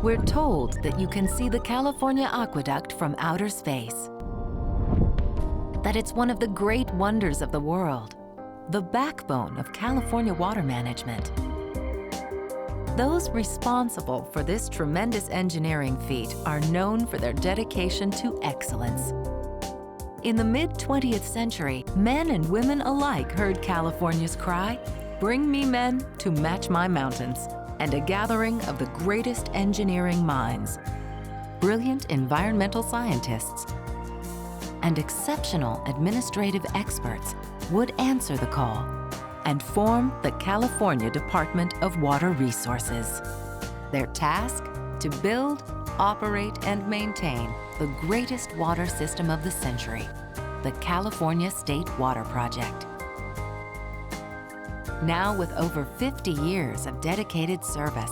We're told that you can see the California Aqueduct from outer space, that it's one of the great wonders of the world, the backbone of California water management. Those responsible for this tremendous engineering feat are known for their dedication to excellence. In the mid-20th century, men and women alike heard California's cry, "Bring me men to match my mountains," and a gathering of the greatest engineering minds, brilliant environmental scientists, and exceptional administrative experts would answer the call and form the California Department of Water Resources. Their task? To build, operate, and maintain the greatest water system of the century, the California State Water Project. Now, with over 50 years of dedicated service,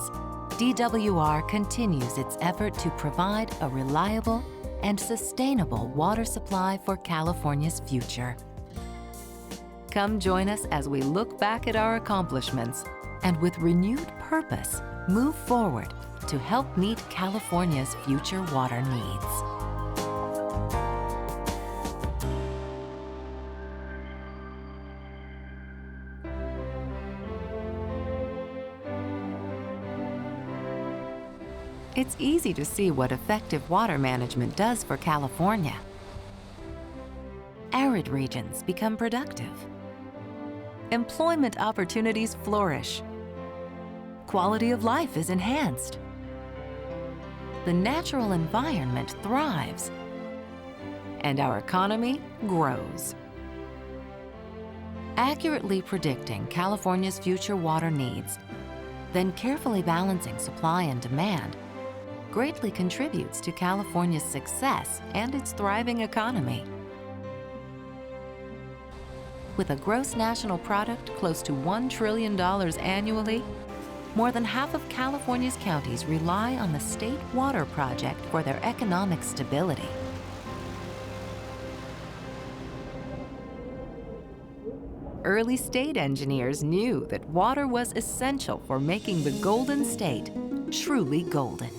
DWR continues its effort to provide a reliable and sustainable water supply for California's future. Come join us as we look back at our accomplishments and with renewed purpose, move forward to help meet California's future water needs. It's easy to see what effective water management does for California. Arid regions become productive. Employment opportunities flourish. Quality of life is enhanced. The natural environment thrives. And our economy grows. Accurately predicting California's future water needs, then carefully balancing supply and demand, greatly contributes to California's success and its thriving economy. With a gross national product close to $1 trillion annually, more than half of California's counties rely on the State Water Project for their economic stability. Early state engineers knew that water was essential for making the Golden State truly golden.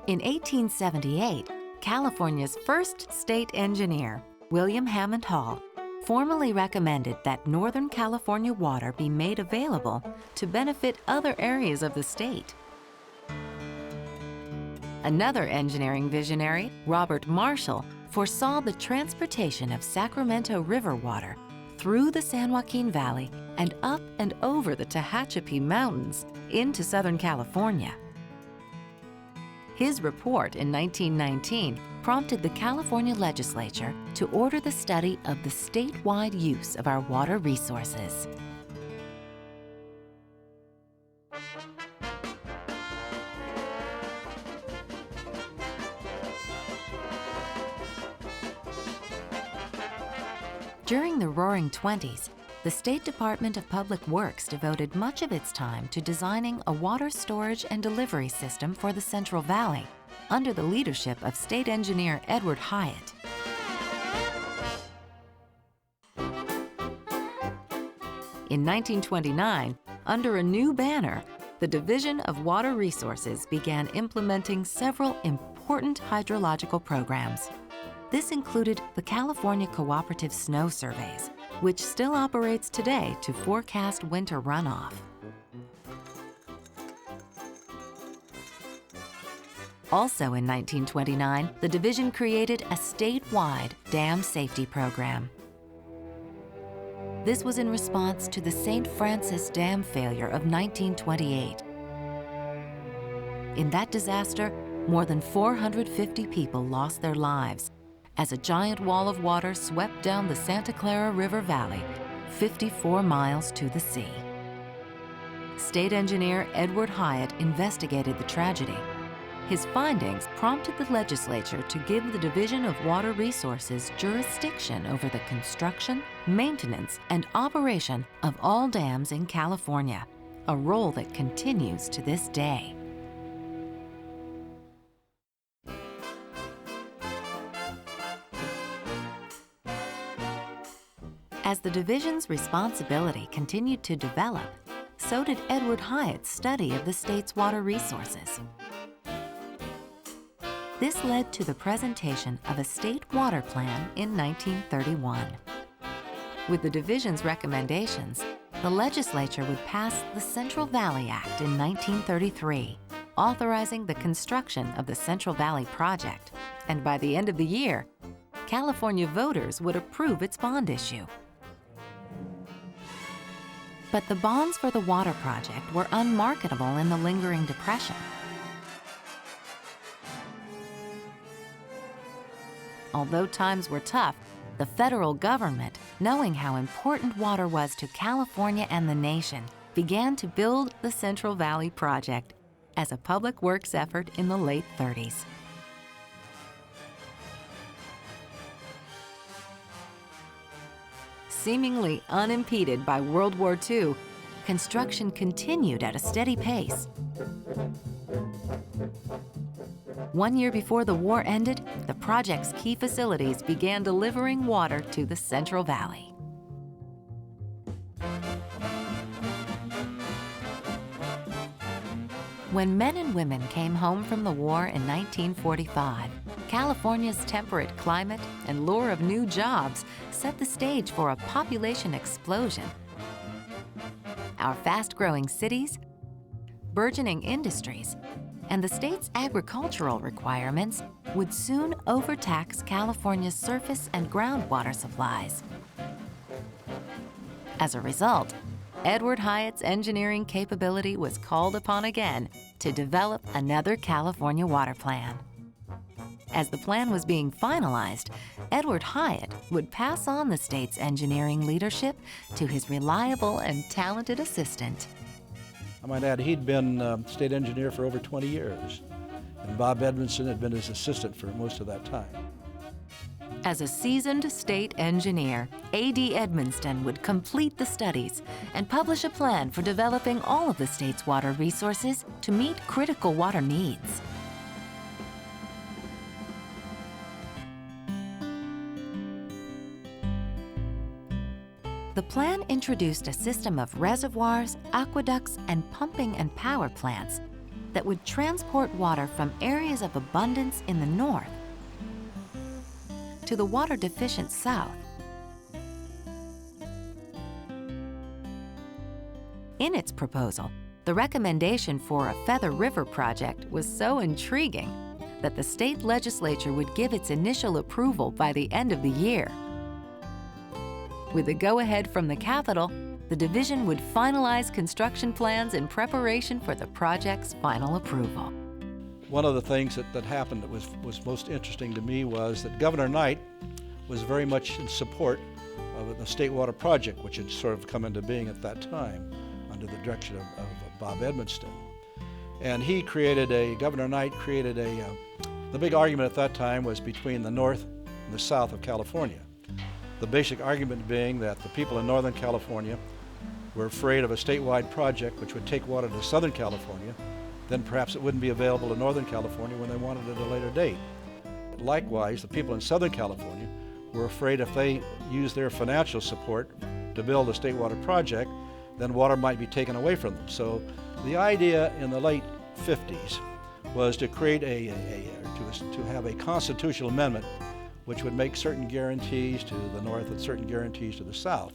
In 1878, California's first state engineer, William Hammond Hall, formally recommended that Northern California water be made available to benefit other areas of the state. Another engineering visionary, Robert Marshall, foresaw the transportation of Sacramento River water through the San Joaquin Valley and up and over the Tehachapi Mountains into Southern California. His report in 1919 prompted the California legislature to order the study of the statewide use of our water resources. During the Roaring Twenties, the State Department of Public Works devoted much of its time to designing a water storage and delivery system for the Central Valley under the leadership of state engineer Edward Hyatt. In 1929, under a new banner, the Division of Water Resources began implementing several important hydrological programs. This included the California Cooperative Snow Surveys, which still operates today to forecast winter runoff. Also in 1929, the division created a statewide dam safety program. This was in response to the St. Francis Dam failure of 1928. In that disaster, more than 450 people lost their lives as a giant wall of water swept down the Santa Clara River Valley, 54 miles to the sea. State engineer Edward Hyatt investigated the tragedy. His findings prompted the legislature to give the Division of Water Resources jurisdiction over the construction, maintenance, and operation of all dams in California, a role that continues to this day. As the division's responsibility continued to develop, so did Edward Hyatt's study of the state's water resources. This led to the presentation of a state water plan in 1931. With the division's recommendations, the legislature would pass the Central Valley Act in 1933, authorizing the construction of the Central Valley Project, and by the end of the year, California voters would approve its bond issue. But the bonds for the water project were unmarketable in the lingering Depression. Although times were tough, the federal government, knowing how important water was to California and the nation, began to build the Central Valley Project as a public works effort in the late 30s. Seemingly unimpeded by World War II, construction continued at a steady pace. 1 year before the war ended, the project's key facilities began delivering water to the Central Valley. When men and women came home from the war in 1945, California's temperate climate and lure of new jobs set the stage for a population explosion. Our fast-growing cities, burgeoning industries, and the state's agricultural requirements would soon overtax California's surface and groundwater supplies. As a result, Edward Hyatt's engineering capability was called upon again to develop another California water plan. As the plan was being finalized, Edward Hyatt would pass on the state's engineering leadership to his reliable and talented assistant. I might add, he'd been state engineer for over 20 years, and Bob Edmonston had been his assistant for most of that time. As a seasoned state engineer, A.D. Edmonston would complete the studies and publish a plan for developing all of the state's water resources to meet critical water needs. The plan introduced a system of reservoirs, aqueducts, and pumping and power plants that would transport water from areas of abundance in the north to the water-deficient south. In its proposal, the recommendation for a Feather River project was so intriguing that the state legislature would give its initial approval by the end of the year. With the go-ahead from the Capitol, the division would finalize construction plans in preparation for the project's final approval. One of the things that happened that was most interesting to me was that Governor Knight was very much in support of the State Water Project, which had sort of come into being at that time under the direction of Bob Edmonston. And Governor Knight created the big argument at that time was between the north and the south of California. The basic argument being that the people in Northern California were afraid of a statewide project which would take water to Southern California, then perhaps it wouldn't be available in Northern California when they wanted it at a later date. Likewise, the people in Southern California were afraid if they used their financial support to build a state water project, then water might be taken away from them. So the idea in the late 50s was to create to have a constitutional amendment which would make certain guarantees to the north and certain guarantees to the south.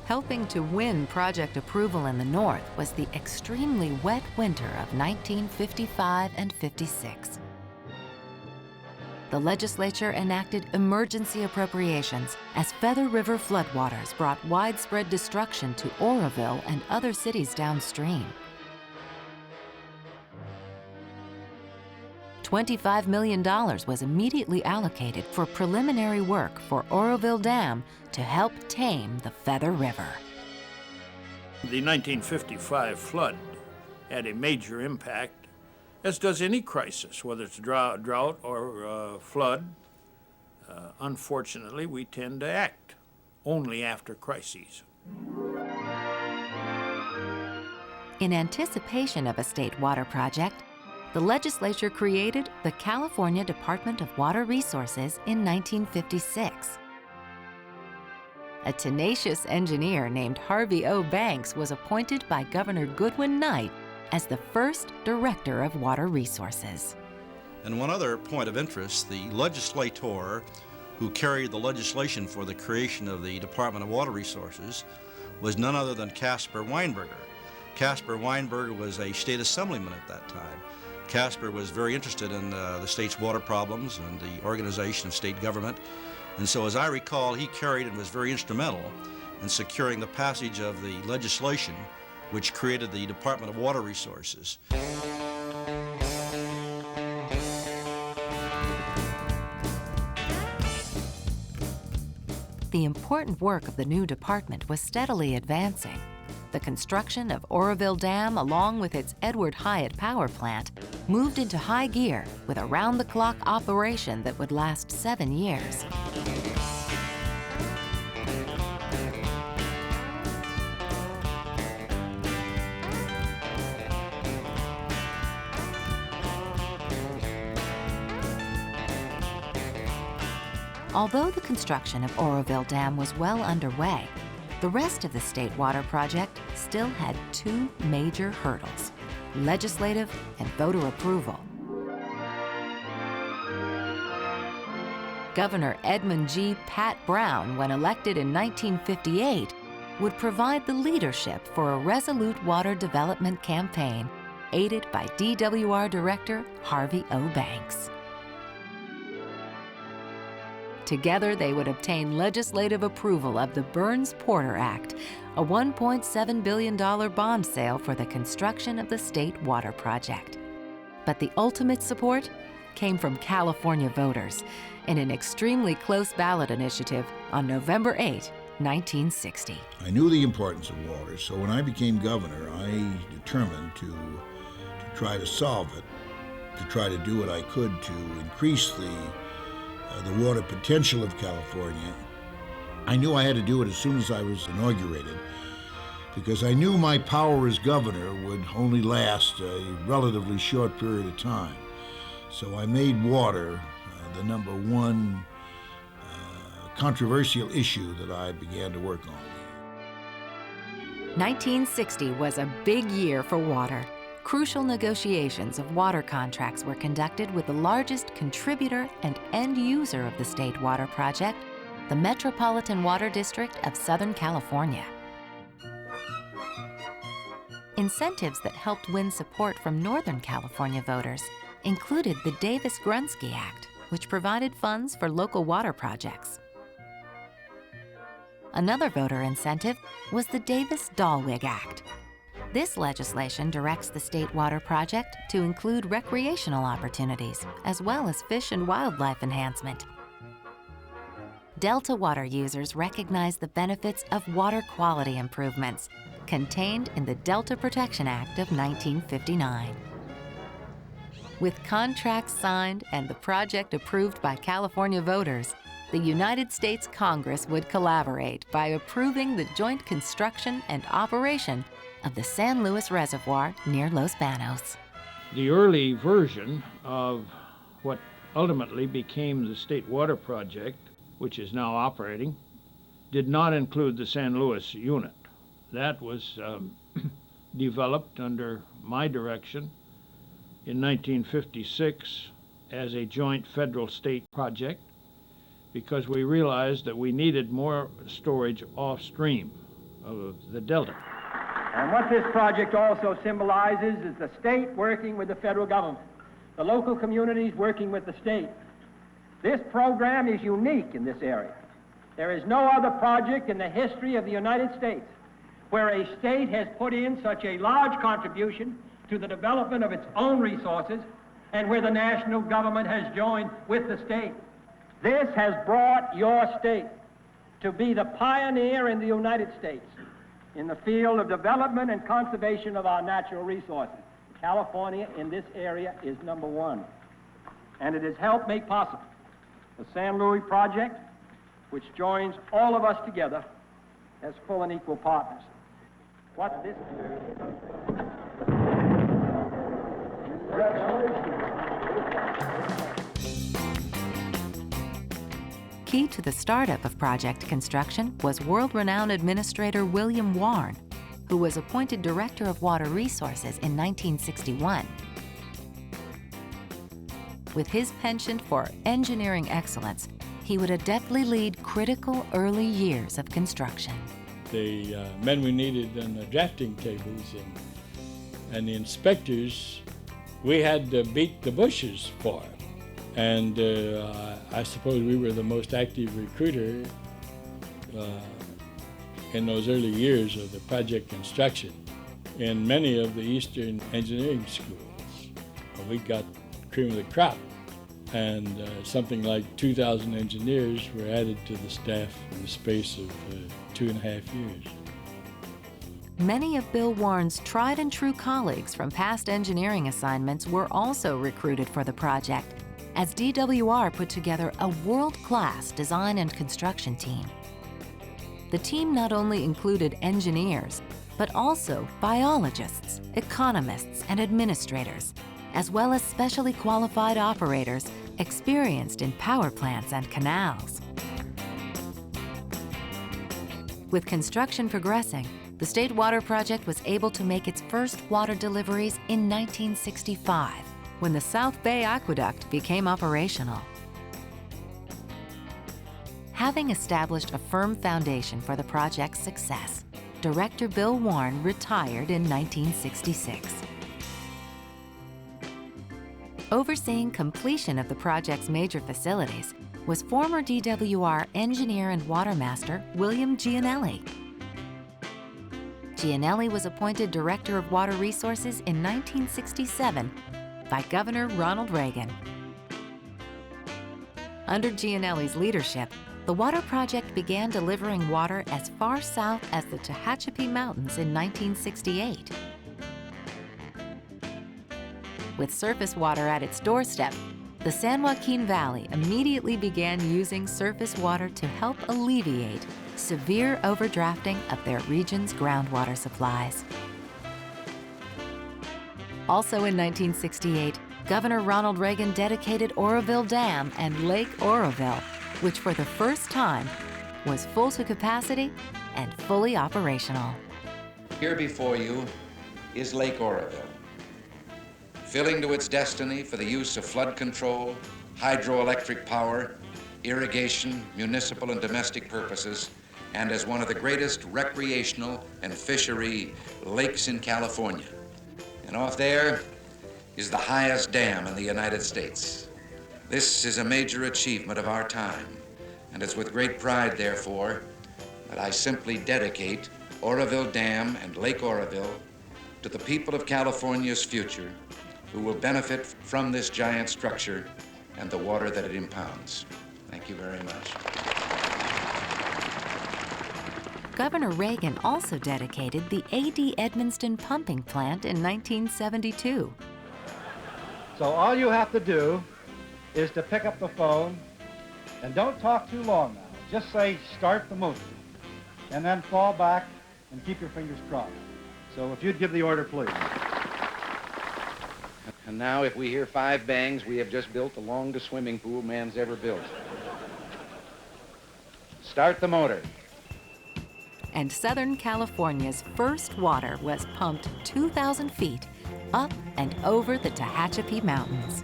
Helping to win project approval in the north was the extremely wet winter of 1955 and 56. The legislature enacted emergency appropriations as Feather River floodwaters brought widespread destruction to Oroville and other cities downstream. $25 million was immediately allocated for preliminary work for Oroville Dam to help tame the Feather River. The 1955 flood had a major impact, as does any crisis, whether it's drought or flood. Unfortunately, we tend to act only after crises. In anticipation of a state water project, the legislature created the California Department of Water Resources in 1956. a tenacious engineer named Harvey O. Banks was appointed by Governor Goodwin Knight as the first Director of Water Resources. And one other point of interest, the legislator who carried the legislation for the creation of the Department of Water Resources was none other than Caspar Weinberger. Caspar Weinberger was a state assemblyman at that time. Caspar was very interested in the state's water problems and the organization of state government. And so, as I recall, he carried and was very instrumental in securing the passage of the legislation which created the Department of Water Resources. The important work of the new department was steadily advancing. The construction of Oroville Dam, along with its Edward Hyatt power plant, moved into high gear with a round-the-clock operation that would last 7 years. Although the construction of Oroville Dam was well underway, the rest of the state water project still had 2 major hurdles: legislative and voter approval. Governor Edmund G. Pat Brown, when elected in 1958, would provide the leadership for a resolute water development campaign aided by DWR Director Harvey O. Banks. Together, they would obtain legislative approval of the Burns-Porter Act, a $1.7 billion bond sale for the construction of the state water project. But the ultimate support came from California voters in an extremely close ballot initiative on November 8, 1960. I knew the importance of water, so when I became governor, I determined to try to solve it, to try to do what I could to increase the water potential of California. I knew I had to do it as soon as I was inaugurated, because I knew my power as governor would only last a relatively short period of time. So I made water the number one controversial issue that I began to work on. 1960 was a big year for water. Crucial negotiations of water contracts were conducted with the largest contributor and end user of the state water project, the Metropolitan Water District of Southern California. Incentives that helped win support from Northern California voters included the Davis-Grunsky Act, which provided funds for local water projects. Another voter incentive was the Davis-Dallwig Act. This legislation directs the state water project to include recreational opportunities, as well as fish and wildlife enhancement. Delta water users recognize the benefits of water quality improvements contained in the Delta Protection Act of 1959. With contracts signed and the project approved by California voters, the United States Congress would collaborate by approving the joint construction and operation of the San Luis Reservoir near Los Banos. The early version of what ultimately became the State Water Project, which is now operating, did not include the San Luis unit. That was developed under my direction in 1956 as a joint federal-state project because we realized that we needed more storage off-stream of the Delta. And what this project also symbolizes is the state working with the federal government, the local communities working with the state. This program is unique in this area. There is no other project in the history of the United States where a state has put in such a large contribution to the development of its own resources and where the national government has joined with the state. This has brought your state to be the pioneer in the United States in the field of development and conservation of our natural resources. California in this area is number one. And it has helped make possible the San Luis Project, which joins all of us together as full and equal partners. What this Key to the startup of project construction was world-renowned administrator William Warren, who was appointed Director of Water Resources in 1961. With his penchant for engineering excellence, he would adeptly lead critical early years of construction. The men we needed on the drafting tables and the inspectors, we had to beat the bushes for. And I suppose we were the most active recruiter in those early years of the project construction. In many of the Eastern engineering schools, we got cream of the crop, and something like 2,000 engineers were added to the staff in the space of 2.5 years. Many of Bill Warren's tried and true colleagues from past engineering assignments were also recruited for the project, as DWR put together a world-class design and construction team. The team not only included engineers, but also biologists, economists, and administrators, as well as specially qualified operators experienced in power plants and canals. With construction progressing, the State Water Project was able to make its first water deliveries in 1965, when the South Bay Aqueduct became operational. Having established a firm foundation for the project's success, Director Bill Warren retired in 1966. Overseeing completion of the project's major facilities was former DWR engineer and watermaster William Gianelli. Gianelli was appointed Director of Water Resources in 1967 by Governor Ronald Reagan. Under Gianelli's leadership, the water project began delivering water as far south as the Tehachapi Mountains in 1968. With surface water at its doorstep, the San Joaquin Valley immediately began using surface water to help alleviate severe overdrafting of their region's groundwater supplies. Also in 1968, Governor Ronald Reagan dedicated Oroville Dam and Lake Oroville, which for the first time was full to capacity and fully operational. Here before you is Lake Oroville, filling to its destiny for the use of flood control, hydroelectric power, irrigation, municipal and domestic purposes, and as one of the greatest recreational and fishery lakes in California. And off there is the highest dam in the United States. This is a major achievement of our time, and it's with great pride, therefore, that I simply dedicate Oroville Dam and Lake Oroville to the people of California's future, who will benefit from this giant structure and the water that it impounds. Thank you very much. Governor Reagan also dedicated the A.D. Edmonston pumping plant in 1972. So all you have to do is to pick up the phone, and don't talk too long now. Just say, start the motor, and then fall back and keep your fingers crossed. So if you'd give the order, please. And now, if we hear 5 bangs, we have just built the longest swimming pool man's ever built. Start the motor. And Southern California's first water was pumped 2,000 feet up and over the Tehachapi Mountains.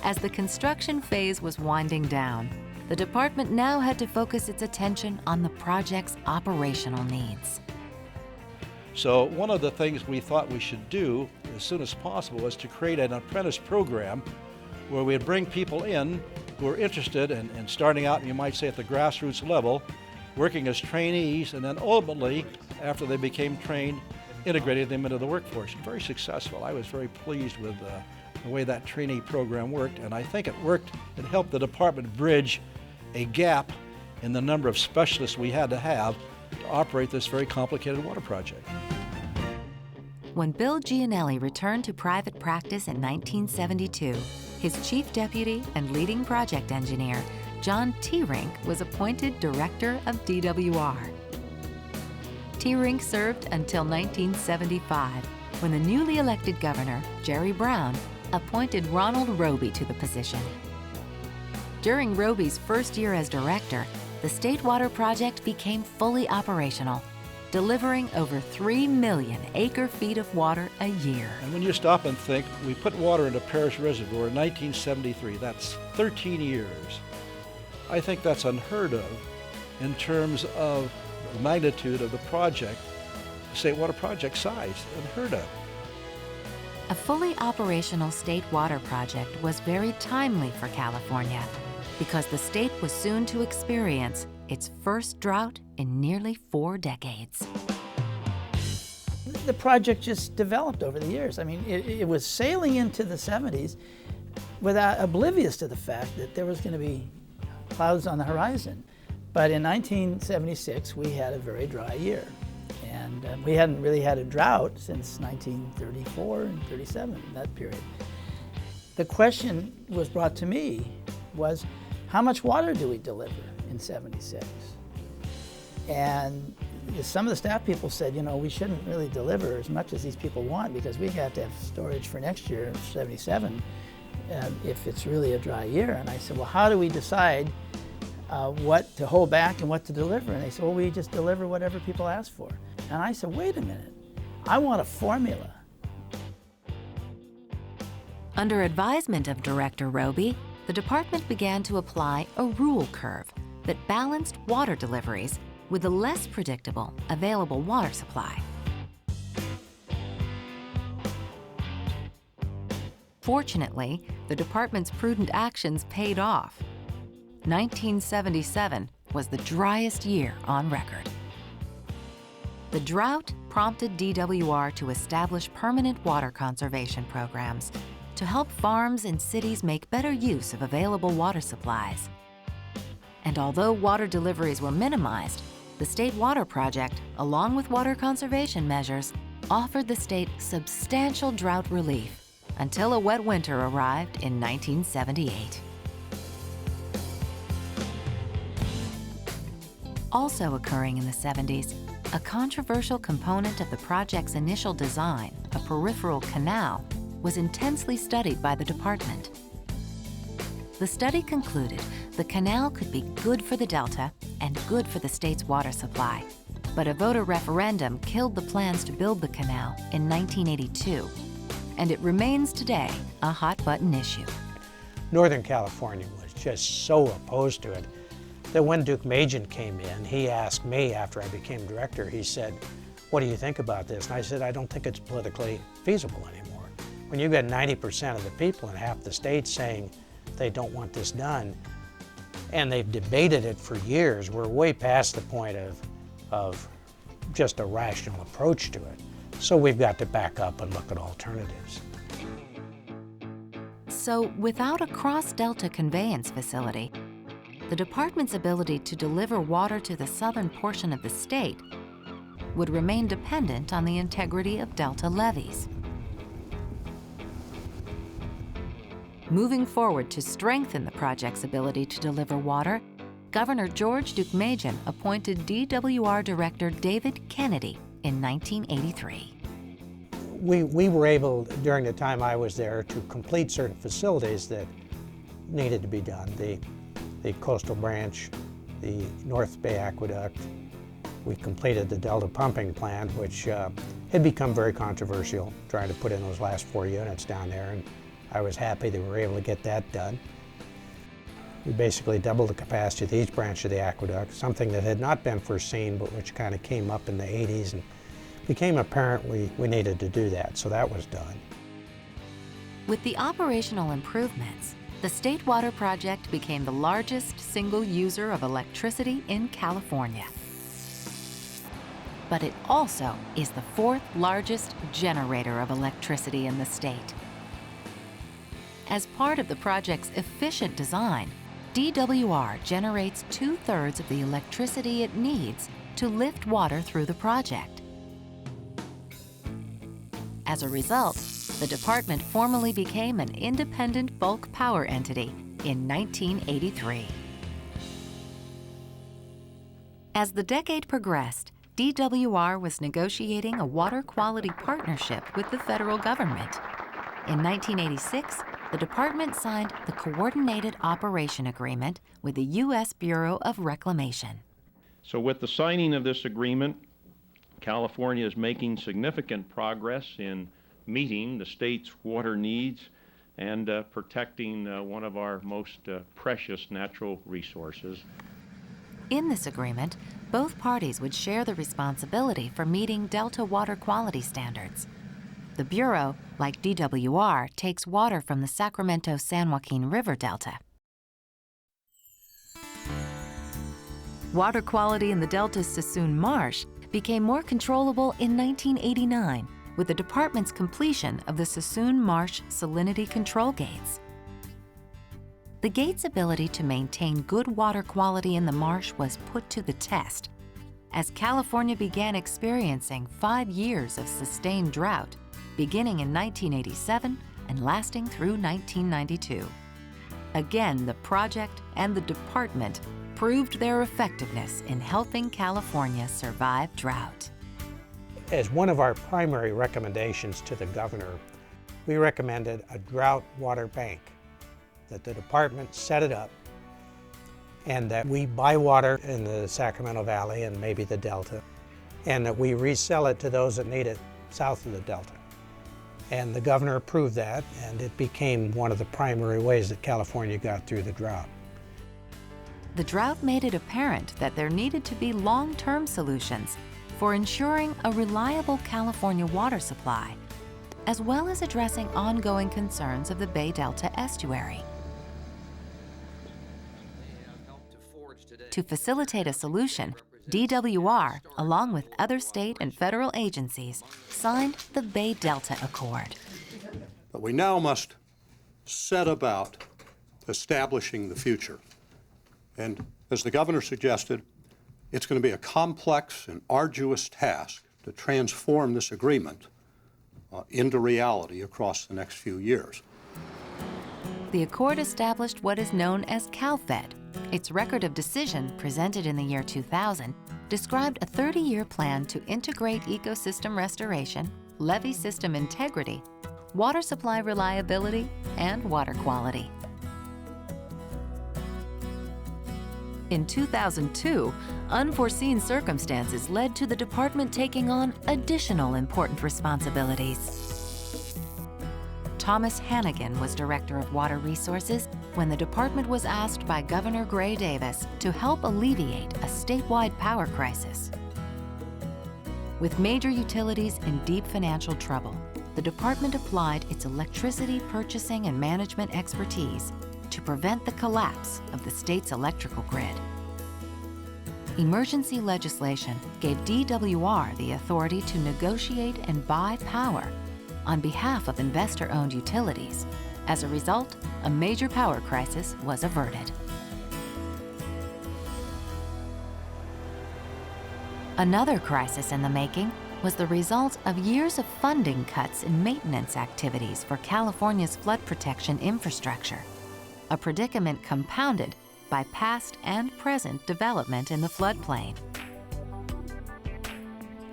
As the construction phase was winding down, the department now had to focus its attention on the project's operational needs. So one of the things we thought we should do as soon as possible was to create an apprentice program where we'd bring people in who are interested in starting out, you might say, at the grassroots level, working as trainees, and then ultimately, after they became trained, integrating them into the workforce. Very successful. I was very pleased with the way that trainee program worked, and I think it worked. It helped the department bridge a gap in the number of specialists we had to have to operate this very complicated water project. When Bill Gianelli returned to private practice in 1972, his chief deputy and leading project engineer, John T. Rink, was appointed director of DWR. T-Rink served until 1975, when the newly elected governor, Jerry Brown, appointed Ronald Roby to the position. During Roby's first year as director, the State Water Project became fully operational, delivering over 3 million acre-feet of water a year. And when you stop and think, we put water into Parrish Reservoir in 1973. That's 13 years. I think that's unheard of in terms of the magnitude of the project, the State Water Project size, unheard of. A fully operational state water project was very timely for California because the state was soon to experience its first drought in nearly 4 decades. The project just developed over the years. I mean, it was sailing into the 70s without oblivious to the fact that there was going to be clouds on the horizon. But in 1976, we had a very dry year. And we hadn't really had a drought since 1934 and 37, that period. The question was brought to me was, how much water do we deliver in 76? And some of the staff people said, you know, we shouldn't really deliver as much as these people want because we have to have storage for next year, 77, if it's really a dry year. And I said, well, how do we decide what to hold back and what to deliver? And they said, well, we just deliver whatever people ask for. And I said, wait a minute, I want a formula. Under advisement of Director Roby, the department began to apply a rule curve that balanced water deliveries with a less predictable available water supply. Fortunately, the department's prudent actions paid off. 1977 was the driest year on record. The drought prompted DWR to establish permanent water conservation programs to help farms and cities make better use of available water supplies. And although water deliveries were minimized, the State Water Project, along with water conservation measures, offered the state substantial drought relief until a wet winter arrived in 1978. Also occurring in the 70s, a controversial component of the project's initial design, a peripheral canal, was intensely studied by the department. The study concluded the canal could be good for the Delta and good for the state's water supply. But a voter referendum killed the plans to build the canal in 1982, and it remains today a hot-button issue. Northern California was just so opposed to it that when Duke Majan came in, he asked me after I became director, he said, what do you think about this? And I said, I don't think it's politically feasible anymore. When you've got 90% of the people in half the state saying they don't want this done, and they've debated it for years, we're way past the point of just a rational approach to it. So we've got to back up and look at alternatives. So without a cross-Delta conveyance facility, the department's ability to deliver water to the southern portion of the state would remain dependent on the integrity of Delta levees. Moving forward to strengthen the project's ability to deliver water, Governor George Deukmejian appointed DWR Director David Kennedy in 1983. We were able, during the time I was there, to complete certain facilities that needed to be done. The Coastal Branch, the North Bay Aqueduct. We completed the Delta Pumping Plant, which had become very controversial, trying to put in those last 4 units down there, and I was happy that we were able to get that done. We basically doubled the capacity of each branch of the aqueduct, something that had not been foreseen, but which kind of came up in the 80s and became apparent we needed to do that, so that was done. With the operational improvements, the State Water Project became the largest single user of electricity in California. But it also is the 4th largest generator of electricity in the state. As part of the project's efficient design, DWR generates 2/3 of the electricity it needs to lift water through the project. As a result, the department formally became an independent bulk power entity in 1983. As the decade progressed, DWR was negotiating a water quality partnership with the federal government. In 1986, the department signed the Coordinated Operation Agreement with the U.S. Bureau of Reclamation. So with the signing of this agreement, California is making significant progress in meeting the state's water needs and protecting one of our most precious natural resources. In this agreement, both parties would share the responsibility for meeting Delta water quality standards. The Bureau, like DWR, takes water from the Sacramento-San Joaquin River Delta. Water quality in the Delta's Suisun Marsh became more controllable in 1989 with the department's completion of the Suisun Marsh salinity control gates. The gate's ability to maintain good water quality in the marsh was put to the test as California began experiencing 5 years of sustained drought, beginning in 1987 and lasting through 1992. Again, the project and the department proved their effectiveness in helping California survive drought. As one of our primary recommendations to the governor, we recommended a drought water bank, that the department set it up and that we buy water in the Sacramento Valley and maybe the Delta, and that we resell it to those that need it south of the Delta. And the governor approved that, and it became one of the primary ways that California got through the drought. The drought made it apparent that there needed to be long-term solutions for ensuring a reliable California water supply, as well as addressing ongoing concerns of the Bay Delta estuary. To facilitate a solution, DWR, along with other state and federal agencies, signed the Bay Delta Accord. But we now must set about establishing the future. And as the governor suggested, it's going to be a complex and arduous task to transform this agreement into reality across the next few years. The accord established what is known as CalFed. Its record of decision, presented in the year 2000, described a 30-year plan to integrate ecosystem restoration, levee system integrity, water supply reliability, and water quality. In 2002, unforeseen circumstances led to the department taking on additional important responsibilities. Thomas Hannigan was Director of Water Resources when the department was asked by Governor Gray Davis to help alleviate a statewide power crisis. With major utilities in deep financial trouble, the department applied its electricity purchasing and management expertise to prevent the collapse of the state's electrical grid. Emergency legislation gave DWR the authority to negotiate and buy power on behalf of investor-owned utilities. As a result, a major power crisis was averted. Another crisis in the making was the result of years of funding cuts in maintenance activities for California's flood protection infrastructure, a predicament compounded by past and present development in the floodplain.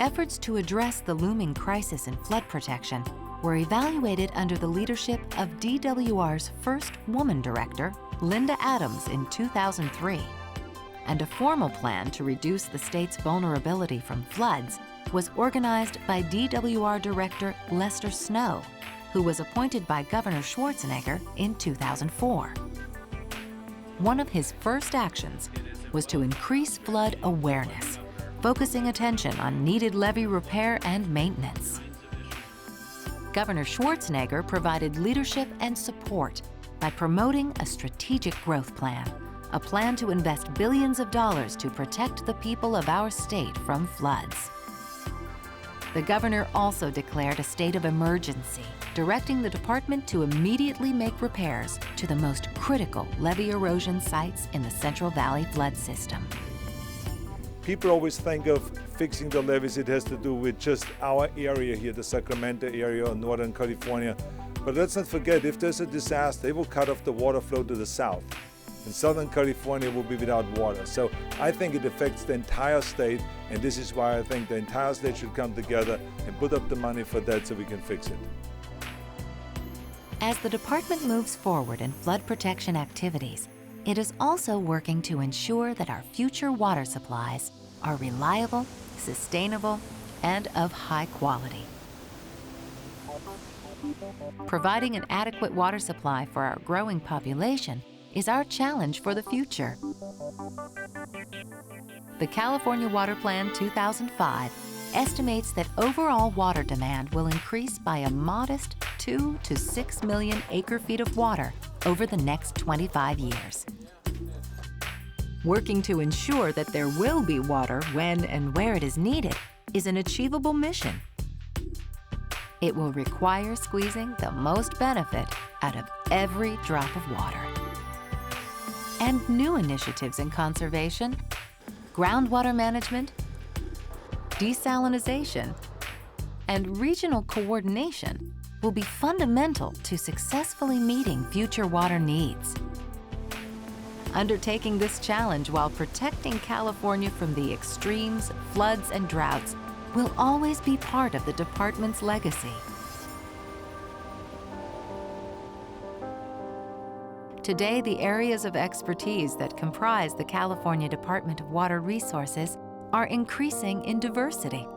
Efforts to address the looming crisis in flood protection were evaluated under the leadership of DWR's first woman director, Linda Adams, in 2003. And a formal plan to reduce the state's vulnerability from floods was organized by DWR Director Lester Snow, who was appointed by Governor Schwarzenegger in 2004. One of his first actions was to increase flood awareness, focusing attention on needed levee repair and maintenance. Governor Schwarzenegger provided leadership and support by promoting a strategic growth plan, a plan to invest billions of dollars to protect the people of our state from floods. The governor also declared a state of emergency, directing the department to immediately make repairs to the most critical levee erosion sites in the Central Valley flood system. People always think of fixing the levees, it has to do with just our area here, the Sacramento area or Northern California. But let's not forget, if there's a disaster, they will cut off the water flow to the south. and Southern California will be without water. So I think it affects the entire state, and this is why I think the entire state should come together and put up the money for that so we can fix it. As the department moves forward in flood protection activities, it is also working to ensure that our future water supplies are reliable, sustainable, and of high quality. Providing an adequate water supply for our growing population is our challenge for the future. The California Water Plan 2005 estimates that overall water demand will increase by a modest 2 to 6 million acre-feet of water over the next 25 years. Working to ensure that there will be water when and where it is needed is an achievable mission. It will require squeezing the most benefit out of every drop of water. And new initiatives in conservation, groundwater management, desalinization, and regional coordination will be fundamental to successfully meeting future water needs. Undertaking this challenge while protecting California from the extremes, floods, and droughts will always be part of the department's legacy. Today, the areas of expertise that comprise the California Department of Water Resources are increasing in diversity,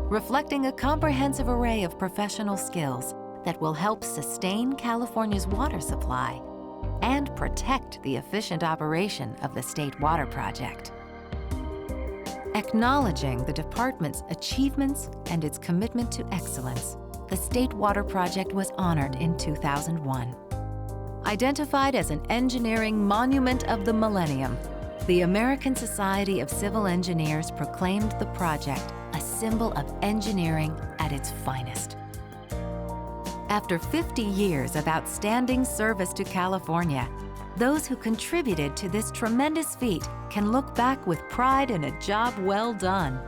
reflecting a comprehensive array of professional skills that will help sustain California's water supply and protect the efficient operation of the State Water Project. Acknowledging the department's achievements and its commitment to excellence, the State Water Project was honored in 2001. Identified as an engineering monument of the millennium, the American Society of Civil Engineers proclaimed the project a symbol of engineering at its finest. After 50 years of outstanding service to California, those who contributed to this tremendous feat can look back with pride in a job well done.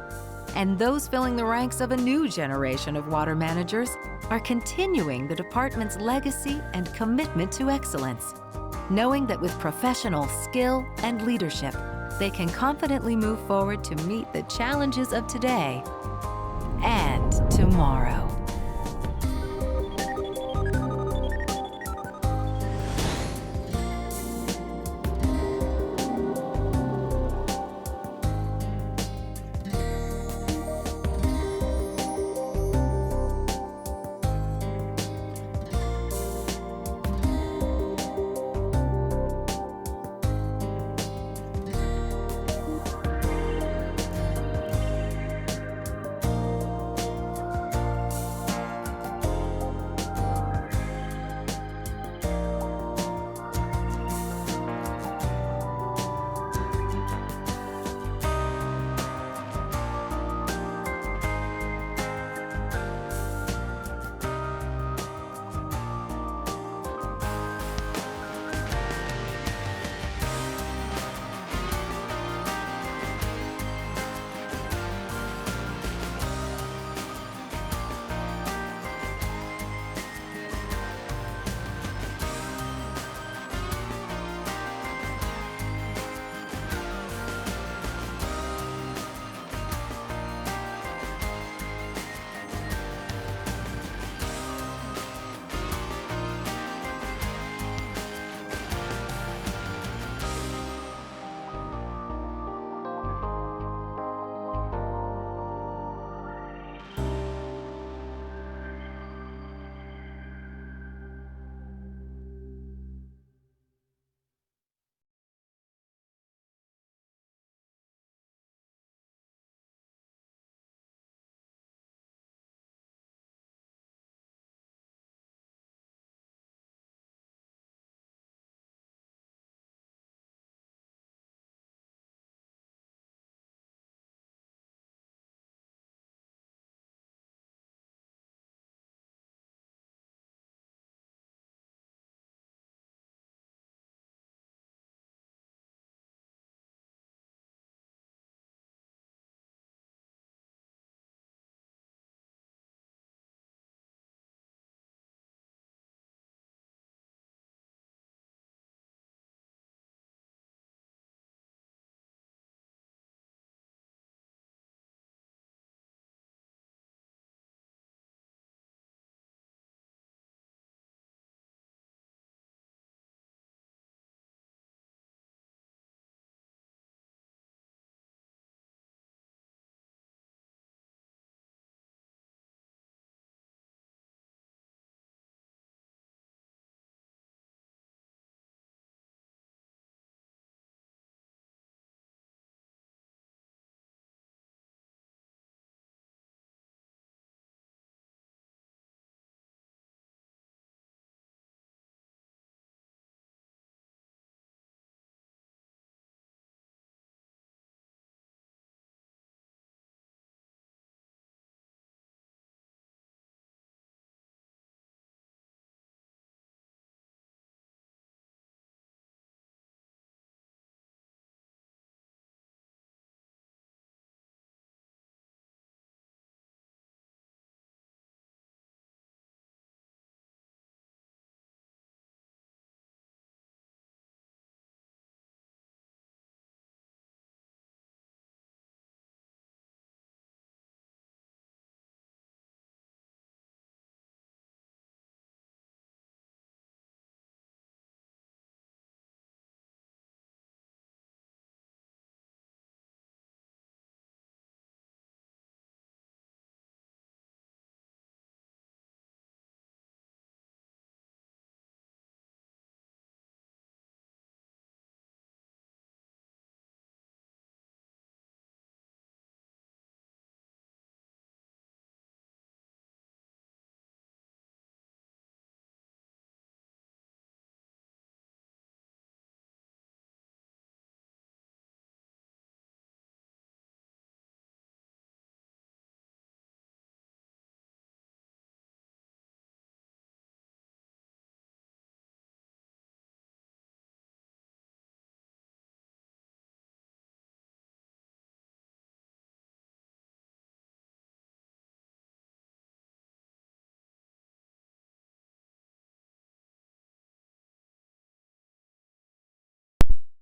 And those filling the ranks of a new generation of water managers are continuing the department's legacy and commitment to excellence, knowing that with professional skill and leadership, they can confidently move forward to meet the challenges of today and tomorrow.